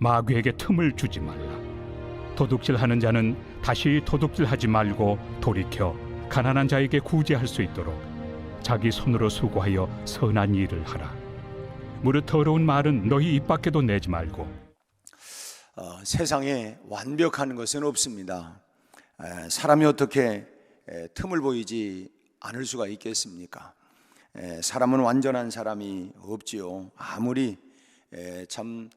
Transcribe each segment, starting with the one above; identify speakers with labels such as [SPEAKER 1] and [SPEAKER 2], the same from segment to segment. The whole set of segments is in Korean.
[SPEAKER 1] 마귀에게 틈을 주지 말라. 도둑질하는 자는 다시 도둑질하지 말고 돌이켜 가난한 자에게 구제할 수 있도록 자기 손으로 수고하여 선한 일을 하라. 무릇 더러운 말은 너희 입 밖에도 내지 말고.
[SPEAKER 2] 세상에 완벽한 것은 없습니다. 사람이 어떻게 틈을 보이지 않을 수가 있겠습니까? 사람은 완전한 사람이 없지요. 아무리 참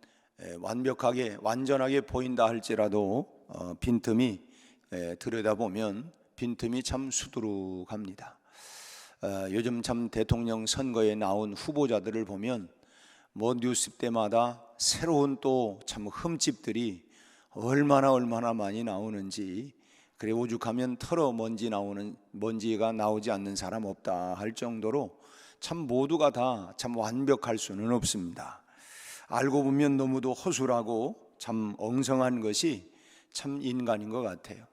[SPEAKER 2] 완벽하게 완전하게 보인다 할지라도 빈틈이 들여다보면 빈틈이 참 수두룩합니다. 요즘 참 대통령 선거에 나온 후보자들을 보면 뭐 뉴스 때마다 새로운 또 참 흠집들이 얼마나 많이 나오는지, 그래 오죽하면 털어 먼지가 나오지 않는 사람 없다 할 정도로 참 모두가 다 참 완벽할 수는 없습니다. 알고 보면 너무도 허술하고 참 엉성한 것이 참 인간인 것 같아요.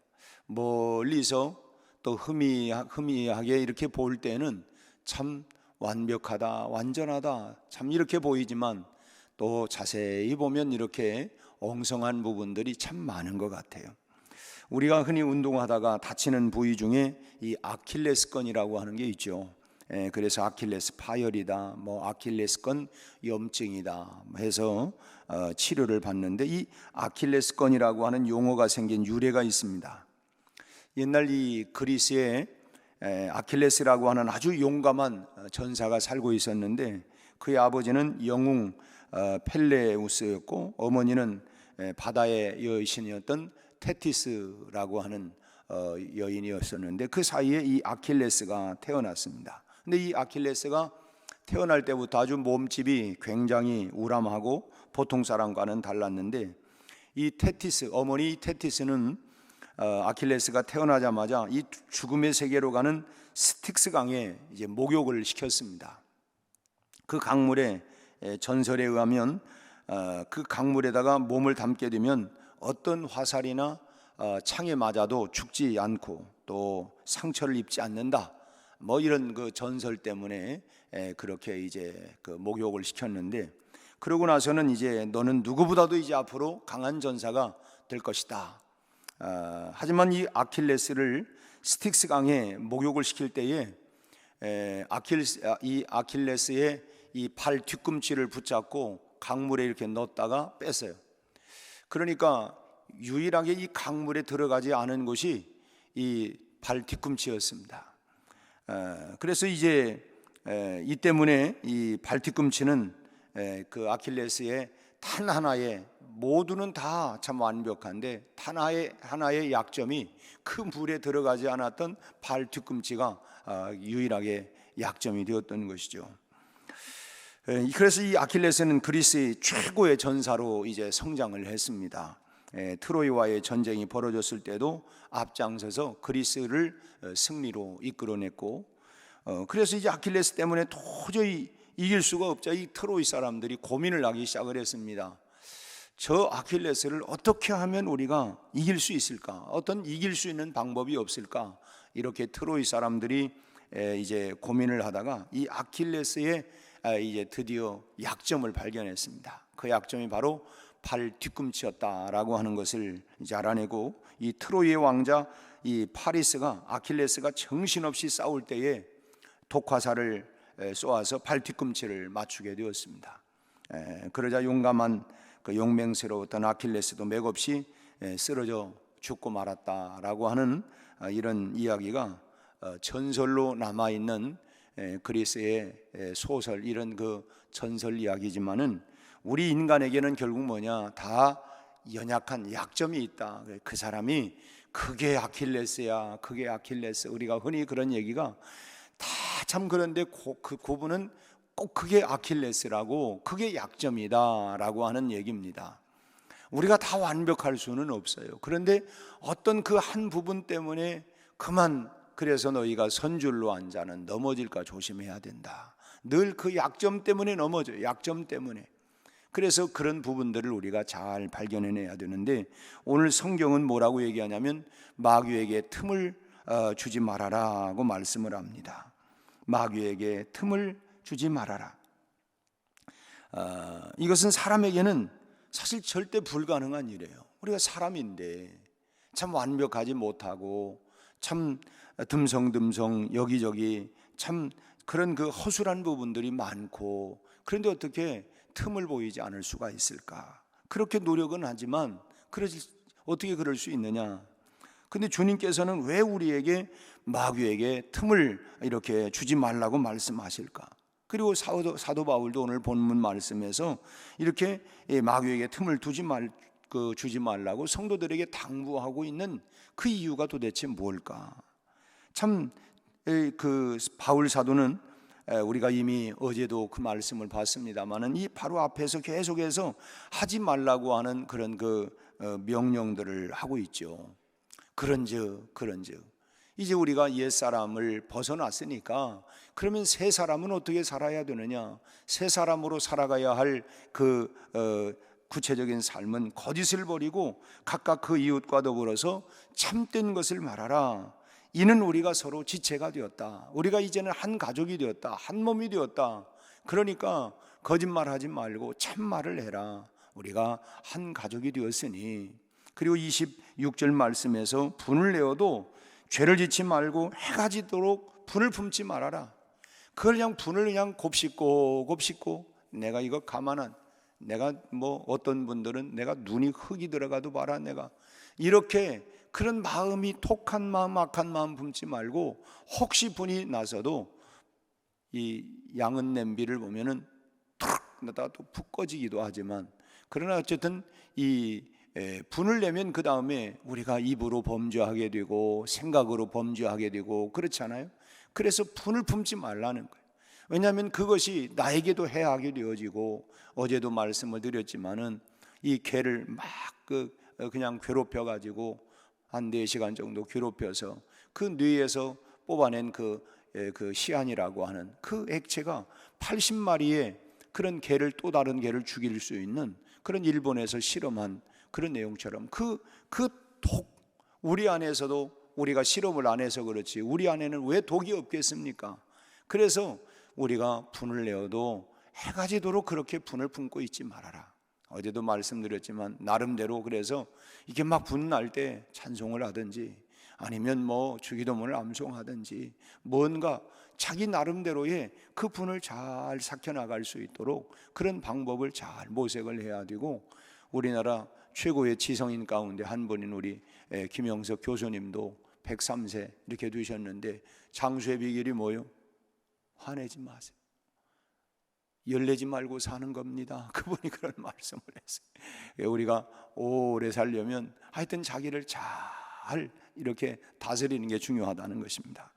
[SPEAKER 2] 멀리서 또 흐미하게 이렇게 볼 때는 참 완벽하다, 완전하다 참 이렇게 보이지만 또 자세히 보면 이렇게 엉성한 부분들이 참 많은 것 같아요. 우리가 흔히 운동하다가 다치는 부위 중에 이 아킬레스건이라고 하는 게 있죠. 그래서 아킬레스 파열이다, 뭐 아킬레스건 염증이다 해서 치료를 받는데, 이 아킬레스건이라고 하는 용어가 생긴 유래가 있습니다. 옛날 이 그리스에 아킬레스라고 하는 아주 용감한 전사가 살고 있었는데, 그의 아버지는 영웅 펠레우스였고 어머니는 바다의 여신이었던 테티스라고 하는 여인이었었는데, 그 사이에 이 아킬레스가 태어났습니다. 근데 이 아킬레스가 태어날 때부터 아주 몸집이 굉장히 우람하고 보통 사람과는 달랐는데, 이 테티스, 어머니 테티스는 아킬레스가 태어나자마자 이 죽음의 세계로 가는 스틱스 강에 이제 목욕을 시켰습니다. 그 강물에 전설에 의하면 그 강물에다가 몸을 담게 되면 어떤 화살이나 창에 맞아도 죽지 않고 또 상처를 입지 않는다, 뭐 이런 그 전설 때문에 그렇게 이제 그 목욕을 시켰는데, 그러고 나서는 이제 너는 누구보다도 이제 앞으로 강한 전사가 될 것이다. 하지만 이 아킬레스를 스틱스 강에 목욕을 시킬 때에 이 아킬레스의 이 발 뒤꿈치를 붙잡고 강물에 이렇게 넣었다가 뺐어요. 그러니까 유일하게 이 강물에 들어가지 않은 곳이 이 발 뒤꿈치였습니다. 그래서 이제 이 때문에 이 발 뒤꿈치는 그 아킬레스의 탄 하나에, 모두는 다 참 완벽한데 탄 하나의 약점이 그 물에 들어가지 않았던 발 뒤꿈치가 유일하게 약점이 되었던 것이죠. 그래서 이 아킬레스는 그리스의 최고의 전사로 이제 성장을 했습니다. 트로이와의 전쟁이 벌어졌을 때도 앞장서서 그리스를 승리로 이끌어냈고, 그래서 이제 아킬레스 때문에 도저히 이길 수가 없자 이 트로이 사람들이 고민을 하기 시작을 했습니다. 저 아킬레스를 어떻게 하면 우리가 이길 수 있을까? 어떤 이길 수 있는 방법이 없을까? 이렇게 트로이 사람들이 이제 고민을 하다가 이 아킬레스의 이제 드디어 약점을 발견했습니다. 그 약점이 바로 발 뒤꿈치였다라고 하는 것을 이제 알아내고, 이 트로이의 왕자 이 파리스가 아킬레스가 정신없이 싸울 때에 독화살을 쏘아서 발 뒤꿈치를 맞추게 되었습니다. 그러자 용감한 그 용맹스러웠던 아킬레스도 맥없이 쓰러져 죽고 말았다라고 하는 이런 이야기가 전설로 남아있는 그리스의 소설, 이런 그 전설 이야기지만은 우리 인간에게는 결국 뭐냐, 다 연약한 약점이 있다. 그 사람이 그게 아킬레스야, 그게 아킬레스. 우리가 흔히 그런 얘기가 다 참 그런데 그분은 꼭 그게 아킬레스라고, 그게 약점이다 라고 하는 얘기입니다. 우리가 다 완벽할 수는 없어요. 그런데 어떤 그 한 부분 때문에 그래서 너희가 선줄로 앉아는 넘어질까 조심해야 된다. 늘 그 약점 때문에 넘어져요. 약점 때문에. 그래서 그런 부분들을 우리가 잘 발견해내야 되는데, 오늘 성경은 뭐라고 얘기하냐면 마귀에게 틈을 주지 말아라고 말씀을 합니다. 마귀에게 틈을 주지 말아라. 이것은 사람에게는 사실 절대 불가능한 일이에요. 우리가 사람인데 참 완벽하지 못하고 참 듬성듬성 여기저기 참 그런 그 허술한 부분들이 많고, 그런데 어떻게 틈을 보이지 않을 수가 있을까? 그렇게 노력은 하지만 어떻게 그럴 수 있느냐? 근데 주님께서는 왜 우리에게 마귀에게 틈을 이렇게 주지 말라고 말씀하실까? 그리고 사도 바울도 오늘 본문 말씀에서 이렇게 마귀에게 틈을 주지 말라고 성도들에게 당부하고 있는 그 이유가 도대체 뭘까? 참 그 바울 사도는 우리가 이미 어제도 그 말씀을 봤습니다마는 이 바로 앞에서 계속해서 하지 말라고 하는 그런 그 명령들을 하고 있죠. 그런즉 이제 우리가 옛사람을 벗어났으니까 그러면 새 사람은 어떻게 살아야 되느냐? 새 사람으로 살아가야 할 그 구체적인 삶은 거짓을 버리고 각각 그 이웃과 더불어서 참된 것을 말하라. 이는 우리가 서로 지체가 되었다. 우리가 이제는 한 가족이 되었다. 한 몸이 되었다. 그러니까 거짓말하지 말고 참말을 해라. 우리가 한 가족이 되었으니. 그리고 26절 말씀에서 분을 내어도 죄를 짓지 말고 해가 지도록 분을 품지 말아라. 그걸 그냥 분을 그냥 곱씹고 내가 이거 내가 뭐 어떤 분들은 내가 눈이 흙이 들어가도 봐라, 내가 이렇게 그런 마음이 톡한 마음, 악한 마음 품지 말고, 혹시 분이 나서도 이 양은 냄비를 보면은 툭 나다가 또 푹 꺼지기도 하지만, 그러나 어쨌든 이 분을 내면 그 다음에 우리가 입으로 범죄하게 되고 생각으로 범죄하게 되고 그렇잖아요. 그래서 분을 품지 말라는 거예요. 왜냐하면 그것이 나에게도 해하게 되어지고, 어제도 말씀을 드렸지만은 이 개를 막 그냥 괴롭혀 가지고 한 4시간 정도 괴롭혀서 그 뇌에서 뽑아낸 그 시안이라고 하는 그 액체가 80마리의 그런 개를, 또 다른 개를 죽일 수 있는 그런 일본에서 실험한 그런 내용처럼 우리 안에서도, 우리가 실험을 안 해서 그렇지 우리 안에는 왜 독이 없겠습니까? 그래서 우리가 분을 내어도 해가 지도록 그렇게 분을 품고 있지 말아라. 어제도 말씀드렸지만 나름대로 그래서 이게 막 분날 때 찬송을 하든지 아니면 뭐 주기도문을 암송하든지 뭔가 자기 나름대로의 그 분을 잘 삭혀나갈 수 있도록 그런 방법을 잘 모색을 해야 되고, 우리나라 최고의 지성인 가운데 한 분인 우리 김영석 교수님도 103세 이렇게 되셨는데 장수의 비결이 뭐요? 화내지 마세요. 열내지 말고 사는 겁니다. 그분이 그런 말씀을 했어요. 우리가 오래 살려면 하여튼 자기를 잘 이렇게 다스리는 게 중요하다는 것입니다.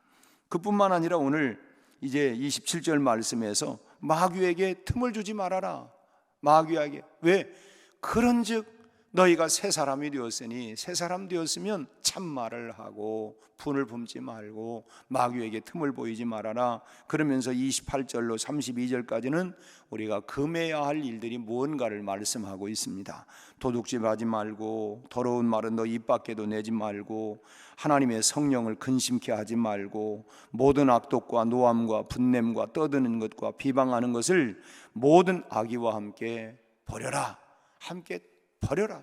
[SPEAKER 2] 그뿐만 아니라 오늘 이제 27절 말씀에서 마귀에게 틈을 주지 말아라. 마귀에게. 왜? 그런즉 너희가 새 사람이 되었으니, 새 사람 되었으면 참말을 하고 분을 품지 말고 마귀에게 틈을 보이지 말아라. 그러면서 28절로 32절까지는 우리가 금해야 할 일들이 무언가를 말씀하고 있습니다. 도둑질하지 말고, 더러운 말은 너 입 밖에도 내지 말고, 하나님의 성령을 근심케 하지 말고, 모든 악독과 노함과 분냄과 떠드는 것과 비방하는 것을 모든 악의와 함께 버려라. 함께 버려라.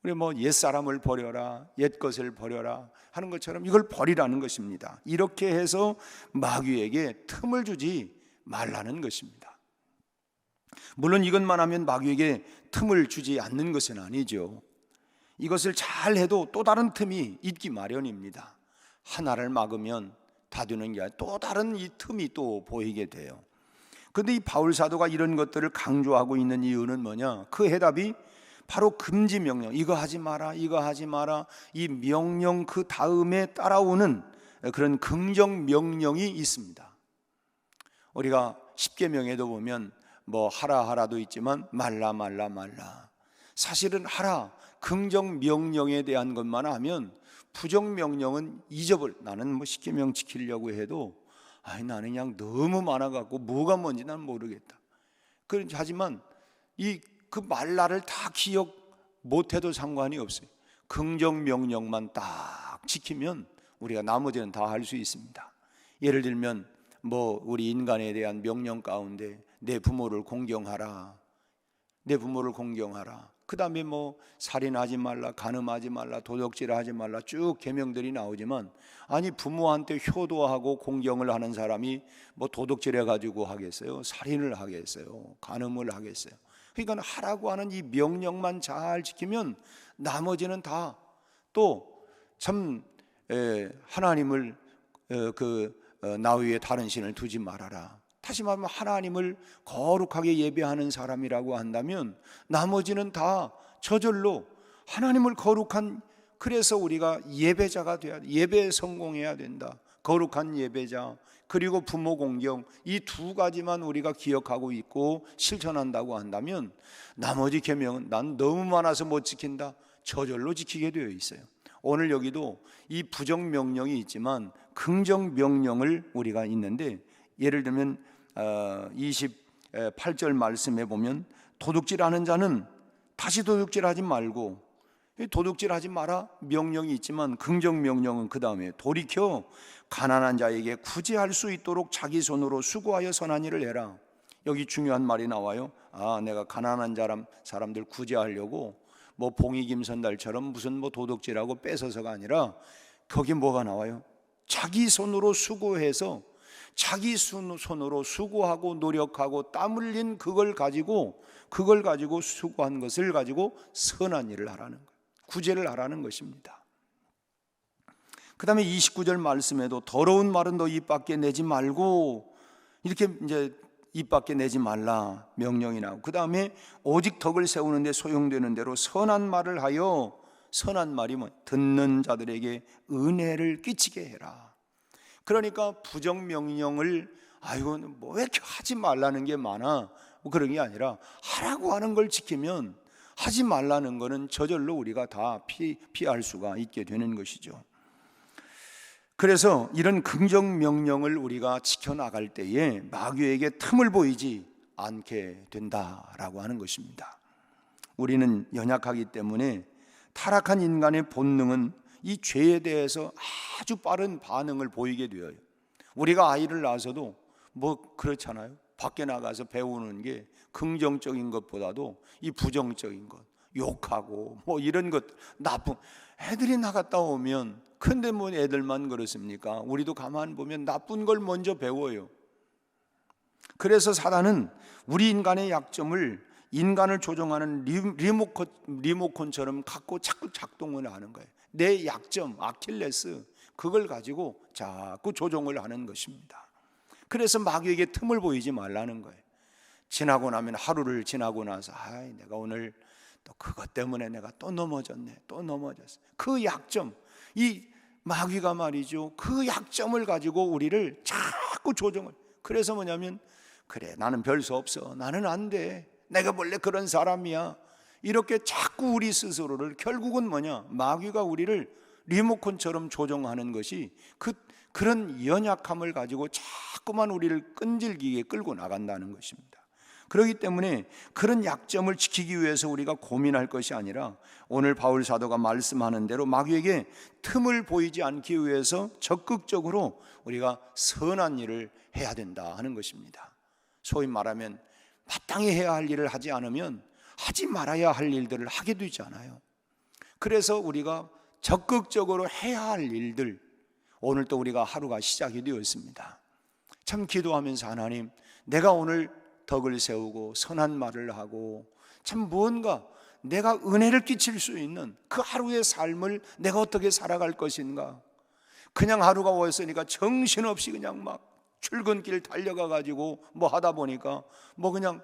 [SPEAKER 2] 우리 뭐 옛사람을 버려라, 옛것을 버려라 하는 것처럼 이걸 버리라는 것입니다. 이렇게 해서 마귀에게 틈을 주지 말라는 것입니다. 물론 이것만 하면 마귀에게 틈을 주지 않는 것은 아니죠. 이것을 잘 해도 또 다른 틈이 있기 마련입니다. 하나를 막으면 다 되는 게 아니라 또 다른 이 틈이 또 보이게 돼요. 그런데 이 바울 사도가 이런 것들을 강조하고 있는 이유는 뭐냐? 그 해답이 바로 금지 명령, 이거 하지 마라, 이거 하지 마라, 이 명령 그 다음에 따라오는 그런 긍정 명령이 있습니다. 우리가 십계명에도 보면 뭐 하라도 있지만 말라. 사실은 하라, 긍정 명령에 대한 것만 하면 부정 명령은 나는 뭐 십계명 지키려고 해도 나는 그냥 너무 많아갖고 뭐가 뭔지 난 모르겠다. 하지만 그 말라를 다 기억 못해도 상관이 없어요. 긍정 명령만 딱 지키면 우리가 나머지는 다 할 수 있습니다. 예를 들면 뭐 우리 인간에 대한 명령 가운데 내 부모를 공경하라, 내 부모를 공경하라. 그 다음에 뭐 살인하지 말라, 간음하지 말라, 도둑질하지 말라 쭉 계명들이 나오지만, 아니 부모한테 효도하고 공경을 하는 사람이 뭐 도둑질해 가지고 하겠어요? 살인을 하겠어요? 간음을 하겠어요? 그러니까 하라고 하는 이 명령만 잘 지키면 나머지는 다 또 참 하나님을 나 위에 다른 신을 두지 말아라. 다시 말하면 하나님을 거룩하게 예배하는 사람이라고 한다면 나머지는 다 저절로 하나님을 거룩한, 그래서 우리가 예배자가 돼야 돼. 예배에 성공해야 된다. 거룩한 예배자, 그리고 부모 공경, 이 두 가지만 우리가 기억하고 있고 실천한다고 한다면 나머지 계명은 난 너무 많아서 못 지킨다, 저절로 지키게 되어 있어요. 오늘 여기도 이 부정 명령이 있지만 긍정 명령을 우리가 있는데, 예를 들면 28절 말씀에 보면 도둑질하는 자는 다시 도둑질하지 말고, 도둑질하지 마라 명령이 있지만 긍정 명령은 그 다음에 돌이켜 가난한 자에게 구제할 수 있도록 자기 손으로 수고하여 선한 일을 해라. 여기 중요한 말이 나와요. 내가 가난한 사람들 구제하려고 뭐 봉이김선달처럼 무슨 뭐 도둑질하고 뺏어서가 아니라, 거기 뭐가 나와요? 자기 손으로 수고해서, 자기 손으로 수고하고 노력하고 땀 흘린 그걸 가지고 수고한 것을 가지고 선한 일을 하라는 거예요. 구제를 하라는 것입니다. 그 다음에 29절 말씀에도 더러운 말은 너 입 밖에 내지 말고, 이렇게 이제 입 밖에 내지 말라 명령이 나오고, 그 다음에 오직 덕을 세우는 데 소용되는 대로 선한 말을 하여, 선한 말이 뭐 듣는 자들에게 은혜를 끼치게 해라. 그러니까 부정 명령을 뭐 왜 이렇게 하지 말라는 게 많아, 뭐 그런 게 아니라 하라고 하는 걸 지키면 하지 말라는 거는 저절로 우리가 다 피할 수가 있게 되는 것이죠. 그래서 이런 긍정 명령을 우리가 지켜나갈 때에 마귀에게 틈을 보이지 않게 된다라고 하는 것입니다. 우리는 연약하기 때문에 타락한 인간의 본능은 이 죄에 대해서 아주 빠른 반응을 보이게 되어요. 우리가 아이를 낳아서도 뭐 그렇잖아요. 밖에 나가서 배우는 게 긍정적인 것보다도 이 부정적인 것, 욕하고 뭐 이런 것, 나쁜 애들이 나갔다 오면, 근데 뭐 애들만 그렇습니까? 우리도 가만 보면 나쁜 걸 먼저 배워요. 그래서 사단은 우리 인간의 약점을 인간을 조종하는 리모컨처럼 갖고 자꾸 작동을 하는 거예요. 내 약점, 아킬레스, 그걸 가지고 자꾸 조종을 하는 것입니다. 그래서 마귀에게 틈을 보이지 말라는 거예요. 지나고 나면, 하루를 지나고 나서 내가 오늘 또 그것 때문에 내가 또 넘어졌네, 또 넘어졌어. 그 약점, 이 마귀가 말이죠, 그 약점을 가지고 우리를 자꾸 조정을. 그래서 뭐냐면, 그래 나는 별 수 없어, 나는 안 돼, 내가 원래 그런 사람이야, 이렇게 자꾸 우리 스스로를, 결국은 뭐냐, 마귀가 우리를 리모컨처럼 조정하는 것이 그런 연약함을 가지고 자꾸만 우리를 끈질기게 끌고 나간다는 것입니다. 그렇기 때문에 그런 약점을 지키기 위해서 우리가 고민할 것이 아니라, 오늘 바울 사도가 말씀하는 대로 마귀에게 틈을 보이지 않기 위해서 적극적으로 우리가 선한 일을 해야 된다 하는 것입니다. 소위 말하면 마땅히 해야 할 일을 하지 않으면 하지 말아야 할 일들을 하게 되잖아요. 그래서 우리가 적극적으로 해야 할 일들, 오늘 또 우리가 하루가 시작이 되었습니다. 참 기도하면서, 하나님, 내가 오늘 덕을 세우고 선한 말을 하고 참 무언가 내가 은혜를 끼칠 수 있는 그 하루의 삶을 내가 어떻게 살아갈 것인가. 그냥 하루가 왔으니까 정신없이 그냥 막 출근길 달려가 가지고 뭐 하다 보니까 뭐 그냥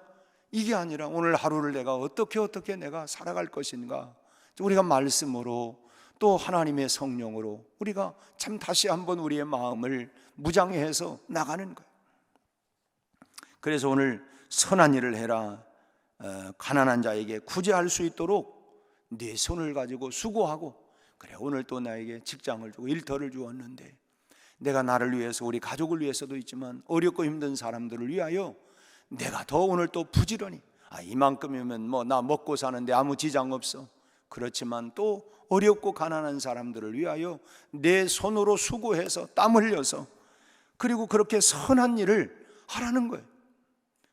[SPEAKER 2] 이게 아니라, 오늘 하루를 내가 어떻게 내가 살아갈 것인가. 우리가 말씀으로 또 하나님의 성령으로 우리가 참 다시 한번 우리의 마음을 무장해서 나가는 거예요. 그래서 오늘 선한 일을 해라, 가난한 자에게 구제할 수 있도록 네 손을 가지고 수고하고, 그래 오늘 또 나에게 직장을 주고 일터를 주었는데, 내가 나를 위해서, 우리 가족을 위해서도 있지만 어렵고 힘든 사람들을 위하여 내가 더 오늘 또 부지런히, 이만큼이면 뭐 나 먹고 사는데 아무 지장 없어, 그렇지만 또 어렵고 가난한 사람들을 위하여 내 손으로 수고해서 땀 흘려서, 그리고 그렇게 선한 일을 하라는 거예요.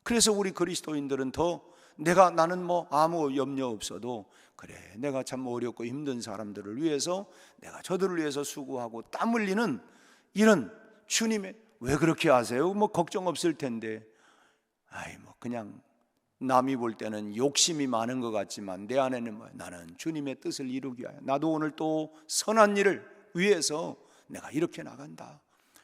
[SPEAKER 2] 그래서 우리 그리스도인들은 더 나는 뭐 아무 염려 없어도 그래, 내가 참 어렵고 힘든 사람들을 위해서 내가 저들을 위해서 수고하고 땀 흘리는 이런 주님의, 왜 그렇게 하세요? 뭐 걱정 없을 텐데. 뭐 그냥 남이 볼 때는 욕심이 많은 것 같지만 내 안에는 나는 주님의 뜻을 이루기 위하여, 나도 오늘 또 선한 일을 위해서 내가 이렇게 나간다.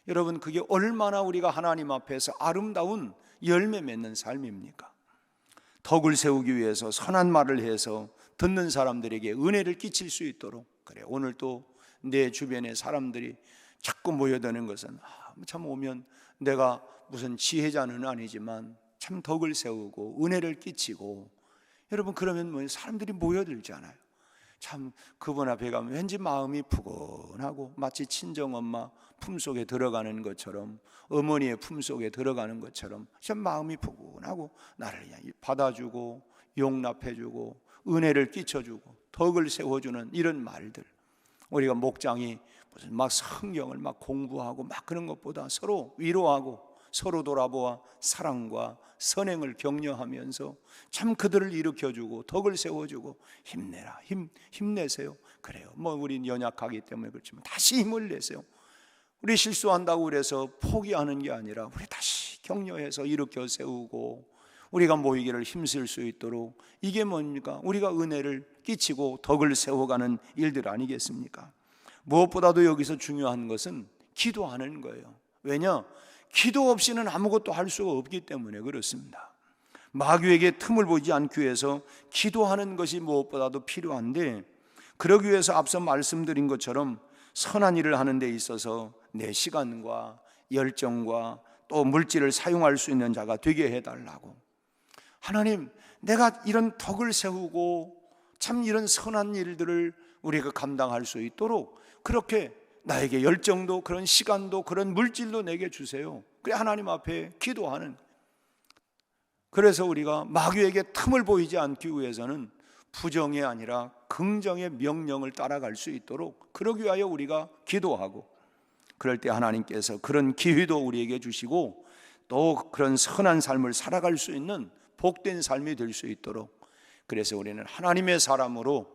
[SPEAKER 2] 여러분, 그게 얼마나 우리가 하나님 앞에서 아름다운 열매 맺는 삶입니까? 덕을 세우기 위해서 선한 말을 해서 듣는 사람들에게 은혜를 끼칠 수 있도록, 그래, 오늘 또 내 주변에 사람들이 자꾸 모여드는 것은 참 오면 내가 무슨 지혜자는 아니지만 참 덕을 세우고 은혜를 끼치고, 여러분 그러면 사람들이 모여들잖아요. 참 그분 앞에 가면 왠지 마음이 푸근하고 마치 친정엄마 품속에 들어가는 것처럼, 어머니의 품속에 들어가는 것처럼 참 마음이 푸근하고 나를 받아주고 용납해주고 은혜를 끼쳐주고 덕을 세워주는 이런 말들. 우리가 목장이 무슨 막 성경을 막 공부하고 막 그런 것보다 서로 위로하고 서로 돌아보아 사랑과 선행을 격려하면서 참 그들을 일으켜주고 덕을 세워주고, 힘내라, 힘내세요. 그래요, 우린 연약하기 때문에 그렇지만 다시 힘을 내세요. 우리 실수한다고 그래서 포기하는 게 아니라 우리 다시 격려해서 일으켜 세우고 우리가 모이기를 힘쓸 수 있도록, 이게 뭡니까? 우리가 은혜를 끼치고 덕을 세워가는 일들 아니겠습니까? 무엇보다도 여기서 중요한 것은 기도하는 거예요. 왜냐? 기도 없이는 아무것도 할 수가 없기 때문에 그렇습니다. 마귀에게 틈을 보지 않기 위해서 기도하는 것이 무엇보다도 필요한데, 그러기 위해서 앞서 말씀드린 것처럼 선한 일을 하는 데 있어서 내 시간과 열정과 또 물질을 사용할 수 있는 자가 되게 해달라고. 하나님, 내가 이런 덕을 세우고 참 이런 선한 일들을 우리가 감당할 수 있도록 그렇게 나에게 열정도, 그런 시간도, 그런 물질도 내게 주세요. 그래, 하나님 앞에 기도하는. 그래서 우리가 마귀에게 틈을 보이지 않기 위해서는 부정이 아니라 긍정의 명령을 따라갈 수 있도록, 그러기 위하여 우리가 기도하고, 그럴 때 하나님께서 그런 기회도 우리에게 주시고 또 그런 선한 삶을 살아갈 수 있는 복된 삶이 될 수 있도록, 그래서 우리는 하나님의 사람으로,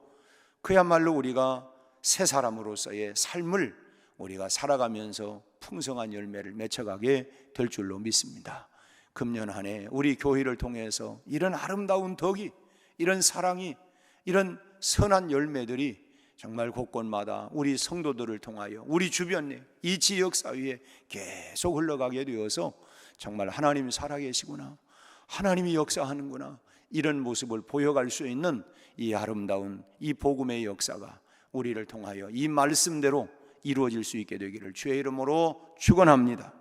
[SPEAKER 2] 그야말로 우리가 새 사람으로서의 삶을 우리가 살아가면서 풍성한 열매를 맺어가게 될 줄로 믿습니다. 금년 한 해 우리 교회를 통해서 이런 아름다운 덕이, 이런 사랑이, 이런 선한 열매들이 정말 곳곳마다 우리 성도들을 통하여 우리 주변에, 이 지역 사회에 계속 흘러가게 되어서 정말 하나님이 살아계시구나, 하나님이 역사하는구나, 이런 모습을 보여갈 수 있는 이 아름다운 이 복음의 역사가 우리를 통하여 이 말씀대로 이루어질 수 있게 되기를 주의 이름으로 축원합니다.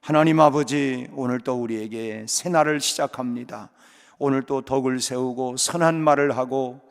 [SPEAKER 2] 하나님 아버지, 오늘 또 우리에게 새날을 시작합니다. 오늘 또 덕을 세우고 선한 말을 하고,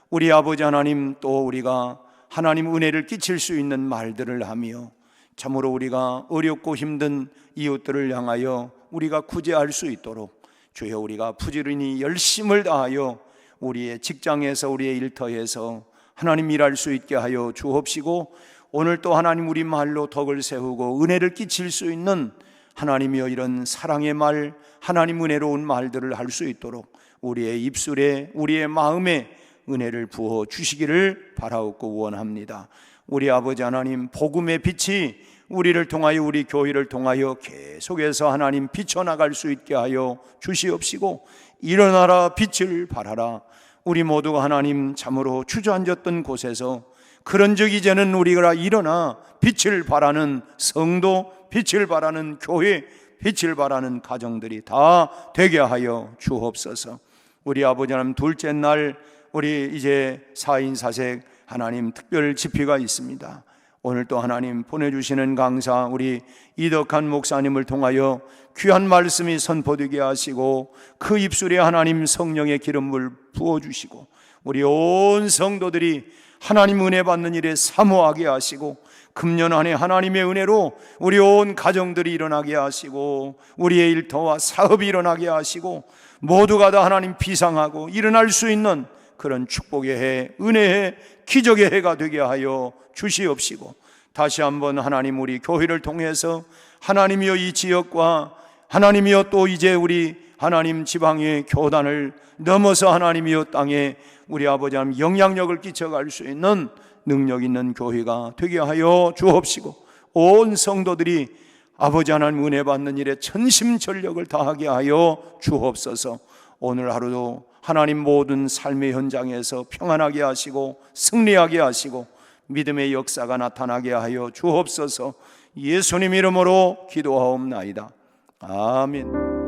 [SPEAKER 2] 우리 아버지 하나님, 또 우리가 하나님 은혜를 끼칠 수 있는 말들을 하며, 참으로 우리가 어렵고 힘든 이웃들을 향하여 우리가 구제할 수 있도록 주여, 우리가 부지런히 열심을 다하여 우리의 직장에서, 우리의 일터에서 하나님 일할 수 있게 하여 주옵시고, 오늘 또 하나님 우리 말로 덕을 세우고 은혜를 끼칠 수 있는 하나님이여, 이런 사랑의 말, 하나님 은혜로운 말들을 할 수 있도록 우리의 입술에, 우리의 마음에 은혜를 부어 주시기를 바라옵고 원합니다. 우리 아버지 하나님, 복음의 빛이 우리를 통하여, 우리 교회를 통하여 계속해서 하나님 비춰나갈 수 있게 하여 주시옵시고, 일어나라 빛을 발하라. 우리 모두가 하나님 참으로 주저앉았던 곳에서 그런즉 이제는 우리가 일어나 빛을 발하는 성도, 빛을 발하는 교회, 빛을 발하는 가정들이 다 되게 하여 주옵소서. 우리 아버지 하나님, 둘째 날 우리 이제 4인 4색 하나님 특별 집회가 있습니다. 오늘 또 하나님 보내주시는 강사 우리 이덕한 목사님을 통하여 귀한 말씀이 선포되게 하시고, 그 입술에 하나님 성령의 기름을 부어주시고, 우리 온 성도들이 하나님 은혜 받는 일에 사모하게 하시고, 금년 한 해 하나님의 은혜로 우리 온 가정들이 일어나게 하시고, 우리의 일터와 사업이 일어나게 하시고, 모두가 다 하나님 비상하고 일어날 수 있는 그런 축복의 해, 은혜의 해, 기적의 해가 되게 하여 주시옵시고, 다시 한번 하나님 우리 교회를 통해서 하나님이여 이 지역과 하나님이여 또 이제 우리 하나님 지방의 교단을 넘어서 하나님이여 땅에 우리 아버지 하나님 영향력을 끼쳐갈 수 있는 능력 있는 교회가 되게 하여 주옵시고, 온 성도들이 아버지 하나님 은혜 받는 일에 전심전력을 다하게 하여 주옵소서. 오늘 하루도 하나님 모든 삶의 현장에서 평안하게 하시고 승리하게 하시고 믿음의 역사가 나타나게 하여 주옵소서. 예수님 이름으로 기도하옵나이다. 아멘.